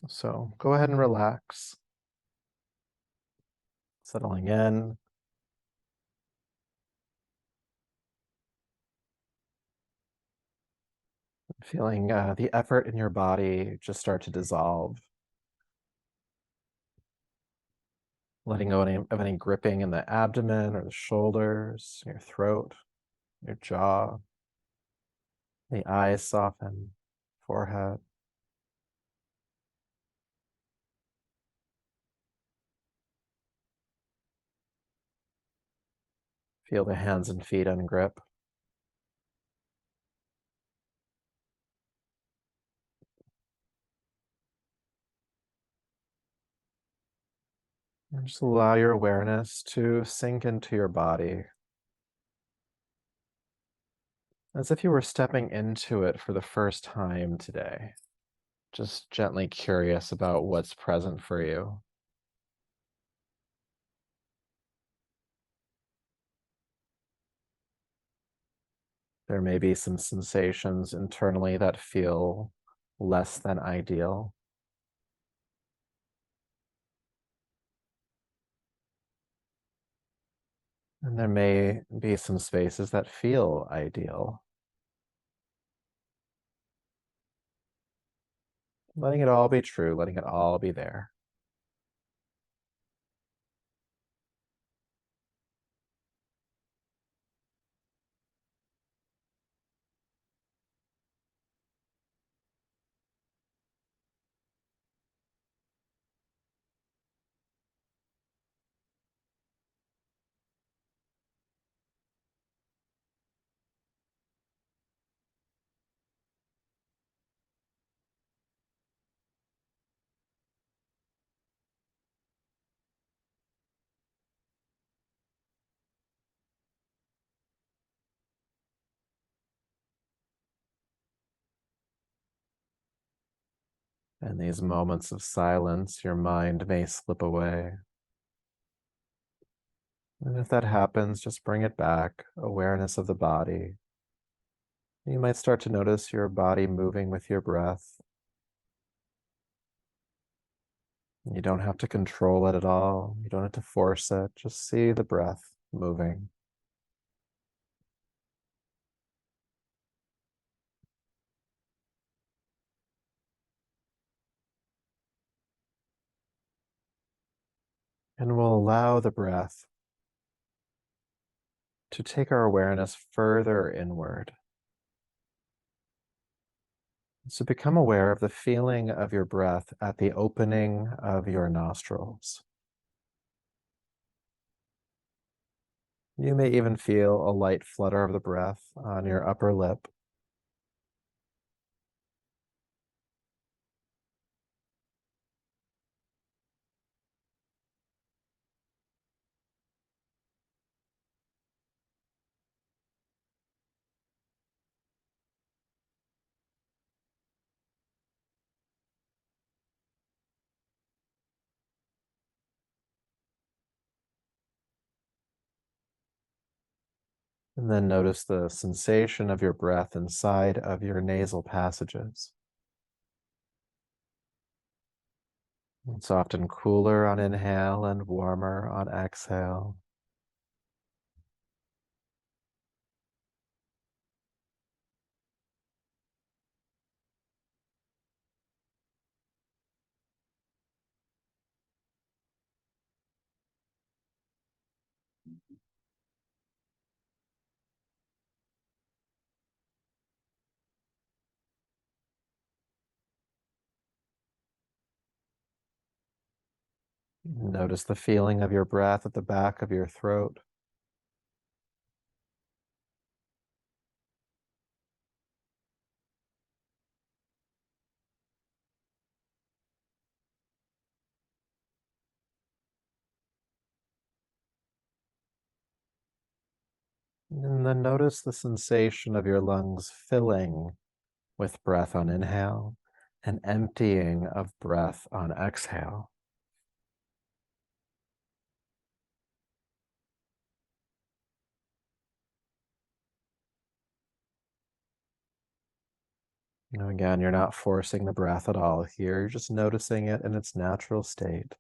So go ahead and relax, settling in, feeling the effort in your body just start to dissolve, letting go of any gripping in the abdomen or the shoulders, your throat, your jaw, the eyes soften, forehead. Feel the hands and feet ungrip. And just allow your awareness to sink into your body as if you were stepping into it for the first time today. Just gently curious about what's present for you. There may be some sensations internally that feel less than ideal. And there may be some spaces that feel ideal. Letting it all be true, letting it all be there. In these moments of silence, your mind may slip away. And if that happens, just bring it back, awareness of the body. You might start to notice your body moving with your breath. You don't have to control it at all. You don't have to force it. Just see the breath moving. And we'll allow the breath to take our awareness further inward. So become aware of the feeling of your breath at the opening of your nostrils. You may even feel a light flutter of the breath on your upper lip. And then notice the sensation of your breath inside of your nasal passages. It's often cooler on inhale and warmer on exhale. Notice the feeling of your breath at the back of your throat. And then notice the sensation of your lungs filling with breath on inhale and emptying of breath on exhale. Again, you're not forcing the breath at all here. You're just noticing it in its natural state.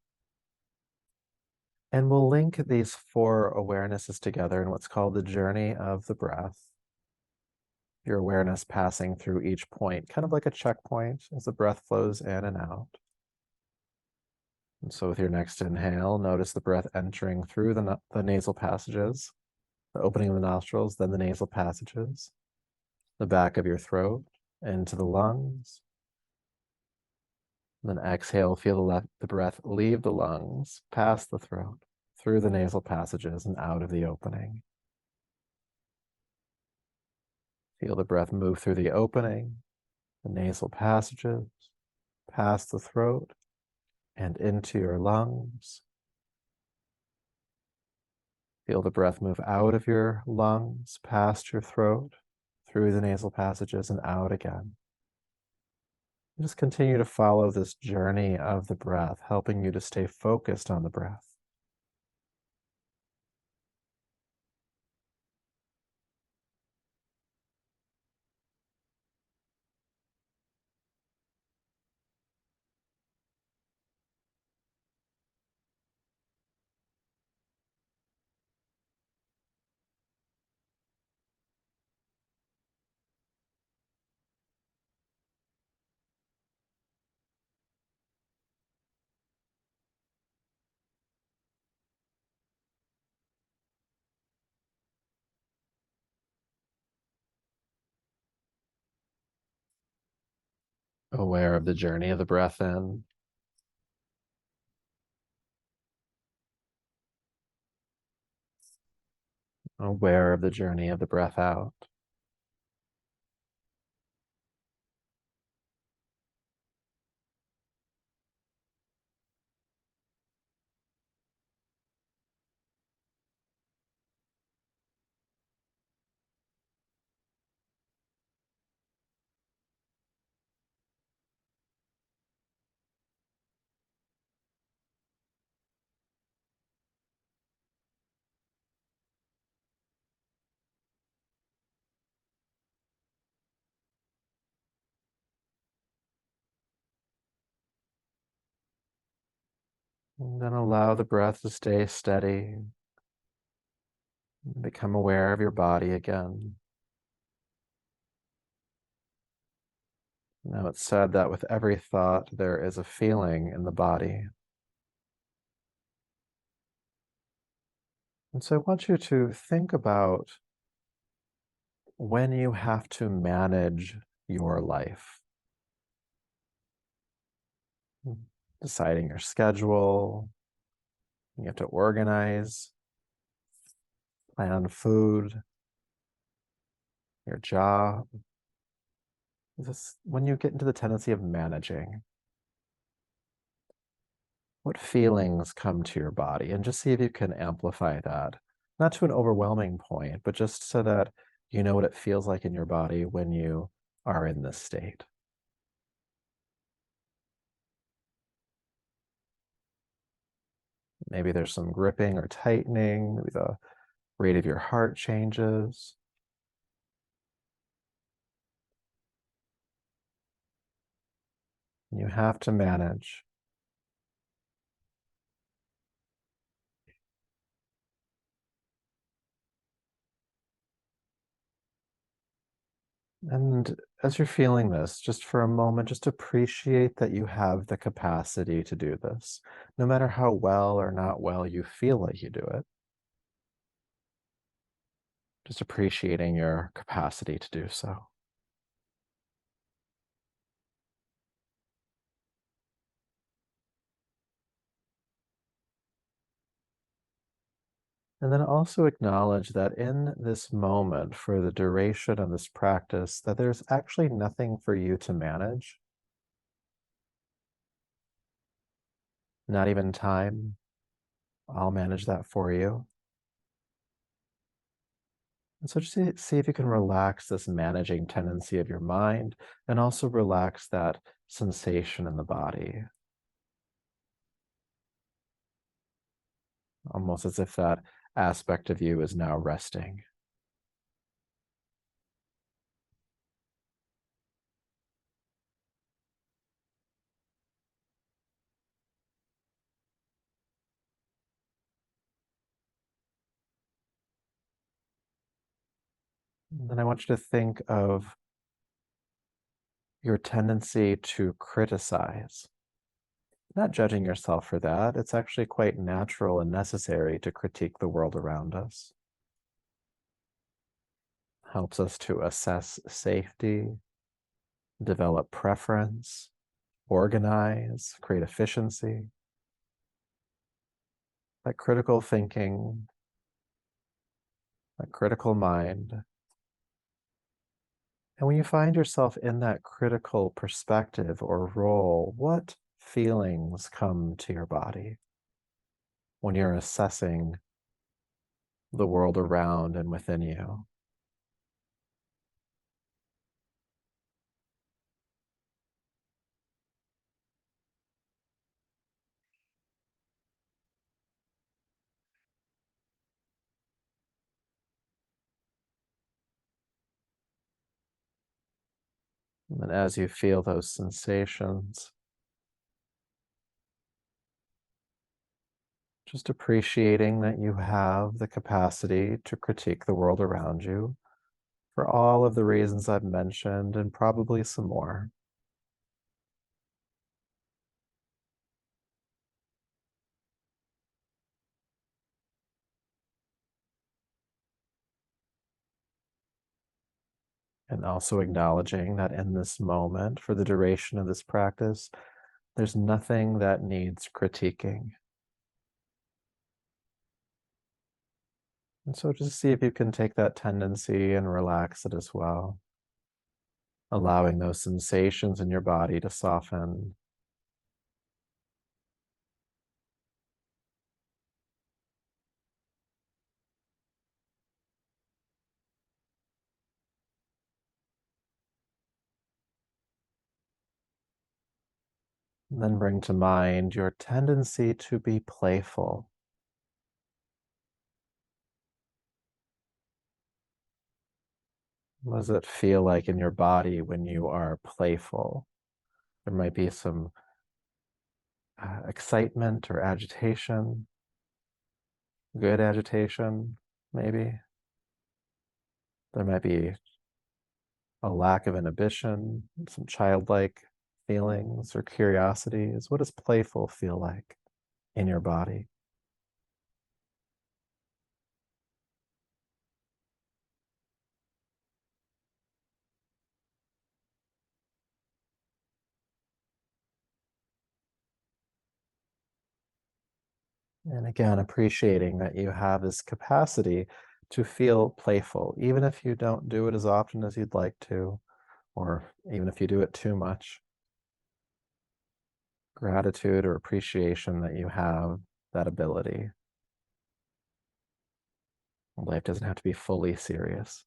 And we'll link these four awarenesses together in what's called the journey of the breath. Your awareness passing through each point, kind of like a checkpoint as the breath flows in and out. And so with your next inhale, notice the breath entering through the nasal passages, the opening of the nostrils, then the nasal passages, the back of your throat, into the lungs. Then exhale, feel the breath leave the lungs, past the throat, through the nasal passages and out of the opening. Feel the breath move through the opening, the nasal passages, past the throat, and into your lungs. Feel the breath move out of your lungs, past your throat, through the nasal passages, and out again. Just continue to follow this journey of the breath, helping you to stay focused on the breath. Aware of the journey of the breath in, aware of the journey of the breath out. And then allow the breath to stay steady. Become aware of your body again. Now it's said that with every thought, there is a feeling in the body. And so I want you to think about when you have to manage your life. Deciding your schedule, you have to organize, plan food, your job. When you get into the tendency of managing, what feelings come to your body? And just see if you can amplify that. Not to an overwhelming point, but just so that you know what it feels like in your body when you are in this state. Maybe there's some gripping or tightening, maybe the rate of your heart changes. You have to manage. And as you're feeling this, just for a moment, just appreciate that you have the capacity to do this, no matter how well or not well you feel like you do it. Just appreciating your capacity to do so. And then also acknowledge that in this moment, for the duration of this practice, that there's actually nothing for you to manage, not even time. I'll manage that for you. And so just see if you can relax this managing tendency of your mind and also relax that sensation in the body. Almost as if that aspect of you is now resting. And then I want you to think of your tendency to criticize, not judging yourself for that. It's actually quite natural and necessary to critique the world around us. Helps us to assess safety, develop preference, organize, create efficiency. That critical thinking, that critical mind. And when you find yourself in that critical perspective or role, what feelings come to your body when you're assessing the world around and within you? And as you feel those sensations, just appreciating that you have the capacity to critique the world around you for all of the reasons I've mentioned and probably some more. And also acknowledging that in this moment, for the duration of this practice, there's nothing that needs critiquing. And so just see if you can take that tendency and relax it as well, allowing those sensations in your body to soften. And then bring to mind your tendency to be playful. What does it feel like in your body when you are playful? There might be some excitement or agitation, good agitation, maybe. There might be a lack of inhibition, some childlike feelings or curiosities. What does playful feel like in your body? And again, appreciating that you have this capacity to feel playful, even if you don't do it as often as you'd like to, or even if you do it too much. Gratitude or appreciation that you have that ability. Life doesn't have to be fully serious.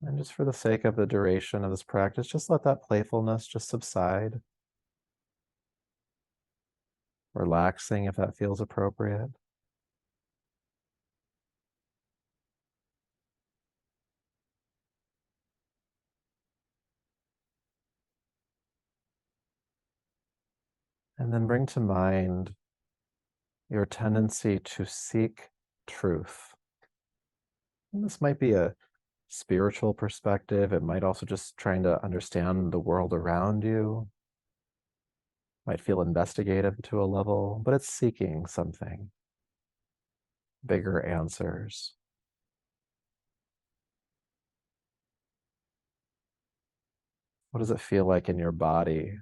And just for the sake of the duration of this practice, just let that playfulness just subside, relaxing if that feels appropriate. And then bring to mind your tendency to seek truth. And this might be a spiritual perspective. It might also just trying to understand the world around you. Might feel investigative to a level, but it's seeking something, bigger answers. What does it feel like in your body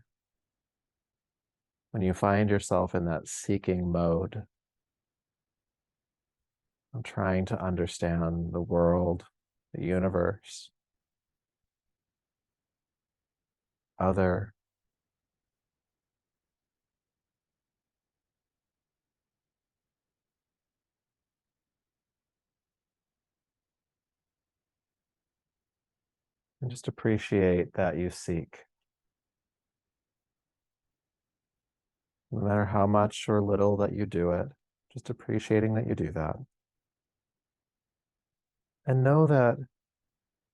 when you find yourself in that seeking mode of trying to understand the world, the universe, other? And just appreciate that you seek. No matter how much or little that you do it, just appreciating that you do that. And know that,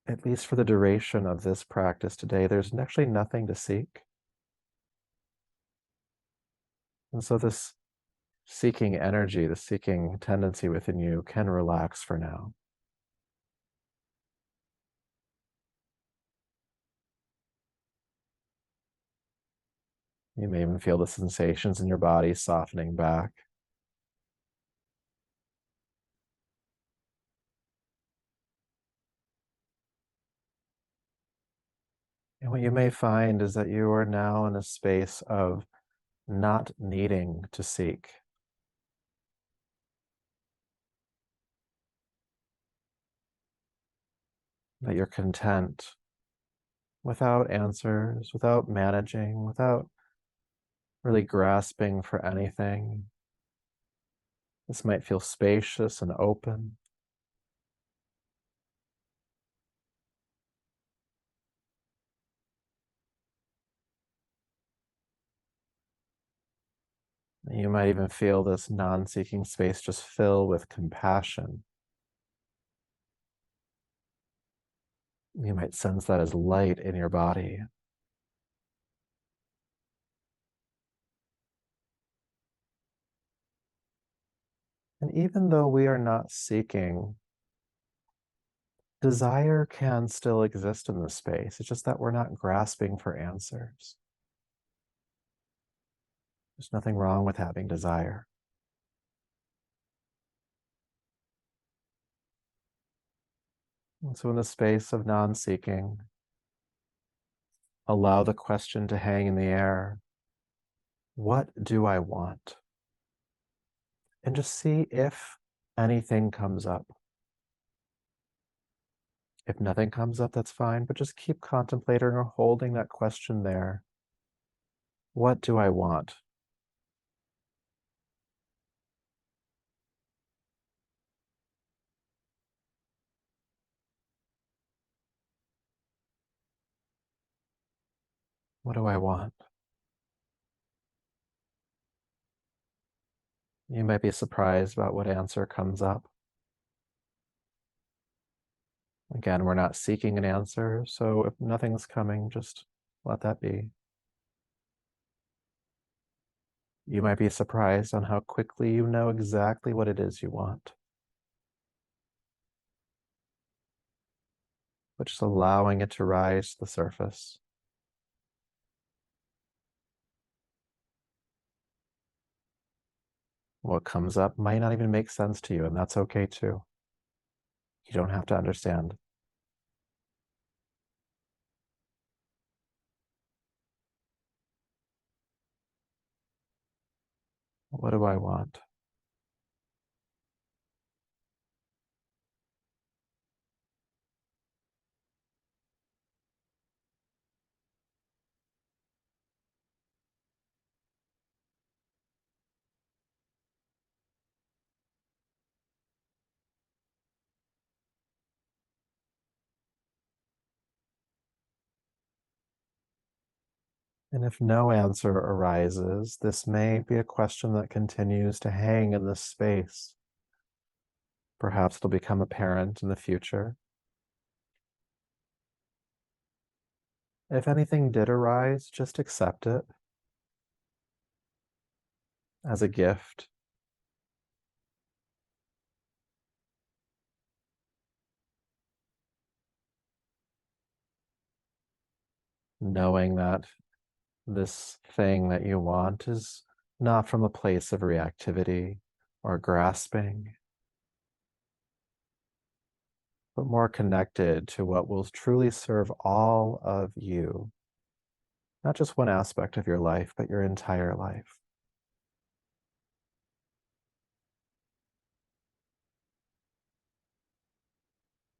at least for the duration of this practice today, there's actually nothing to seek. And so this seeking energy, the seeking tendency within you can relax for now. You may even feel the sensations in your body softening back. And what you may find is that you are now in a space of not needing to seek, that you're content without answers, without managing, without really grasping for anything. This might feel spacious and open. You might even feel this non-seeking space just fill with compassion. You might sense that as light in your body. And even though we are not seeking, desire can still exist in this space. It's just that we're not grasping for answers. There's nothing wrong with having desire. And so in the space of non-seeking, allow the question to hang in the air. What do I want? And just see if anything comes up. If nothing comes up, that's fine, but just keep contemplating or holding that question there. What do I want? What do I want? You might be surprised about what answer comes up. Again, we're not seeking an answer, so if nothing's coming, just let that be. You might be surprised on how quickly you know exactly what it is you want. But just allowing it to rise to the surface. What comes up might not even make sense to you, and that's okay too. You don't have to understand. What do I want? And if no answer arises, this may be a question that continues to hang in this space. Perhaps it'll become apparent in the future. If anything did arise, just accept it as a gift. Knowing that this thing that you want is not from a place of reactivity or grasping, but more connected to what will truly serve all of you, not just one aspect of your life, but your entire life.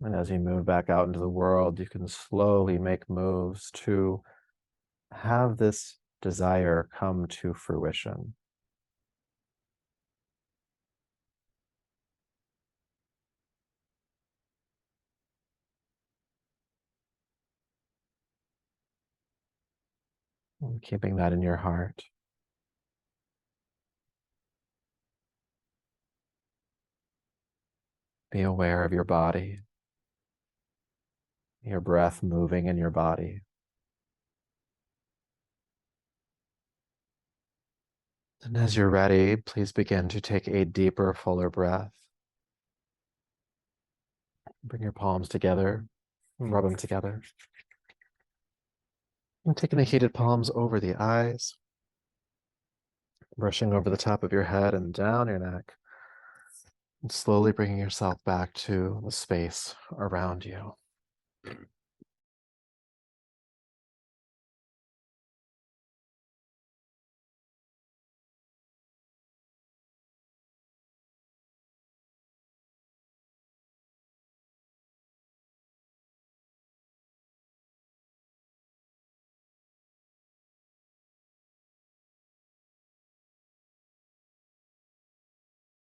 And as you move back out into the world, you can slowly make moves to have this desire come to fruition. And keeping that in your heart. Be aware of your body, your breath moving in your body. And as you're ready, please begin to take a deeper, fuller breath. Bring your palms together, rub them together. And taking the heated palms over the eyes, brushing over the top of your head and down your neck, and slowly bringing yourself back to the space around you.